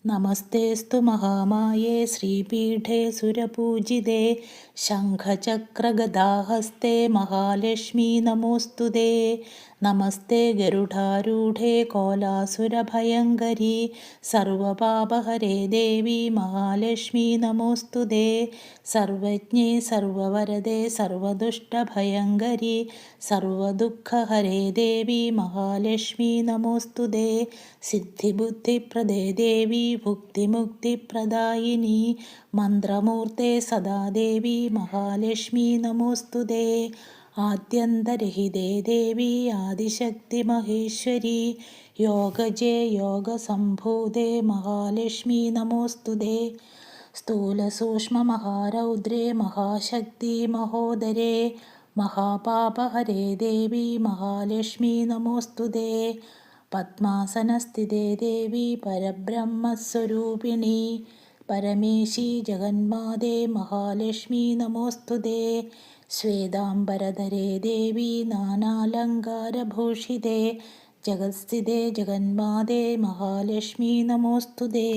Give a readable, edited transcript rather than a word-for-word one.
നമസ്തേസ്തു മഹാമായേ ശ്രീപീഠേ സുരപൂജിതേ ശംഖചക്രഗദാഹസ്തേ മഹാലക്ഷ്മീ നമോസ്തുതേ. നമസ്തേ ഗരുഡാരൂഢേ കോലാസുരഭയങ്കരീ സർവപാപഹരേ ദേവി മഹാലക്ഷ്മീ നമോസ്തുതേ. സർവജ്ഞേ സർവവരദേ സർവദുഷ്ടഭയങ്കരീ സർവദുഃഖഹരേ ദേവി മഹാലക്ഷ്മീ നമോസ്തുതേ. സിദ്ധിബുദ്ധിപ്രദേ ദേവി ഭുക്തിമുക്തിപ്രദായിനി മന്ത്രമൂർത്തേ സദാ ദേവി മഹാലക്ഷ്മീ നമോസ്തുതേ. ആദ്യന്തരഹിതേ ദേവി ആദിശക്തി മഹേശ്വരി യോഗജേ യോഗസംഭൂതേ മഹാലക്ഷ്മീ നമോസ്തുതേ. സ്ഥൂലസൂക്ഷ്മമഹാരൗദ്രേ മഹാശക്തി മഹോദരേ മഹാപാപഹരേ ദേവി മഹാലക്ഷ്മീ നമോസ്തുതേ. പദ്മാസനസ്ഥിതേ ദേവി പരബ്രഹ്മസ്വരൂപിണി പരമേശി ജഗന്മാതേ മഹാലക്ഷ്മീ നമോസ്തുതേ. ശ്വേതാംബരധരേ ദേവി നാനാലങ്കാരഭൂഷിതേ ജഗത്സ്ഥിതേ ജഗന്മാതേ മഹാലക്ഷ്മീ നമോസ്തുതേ.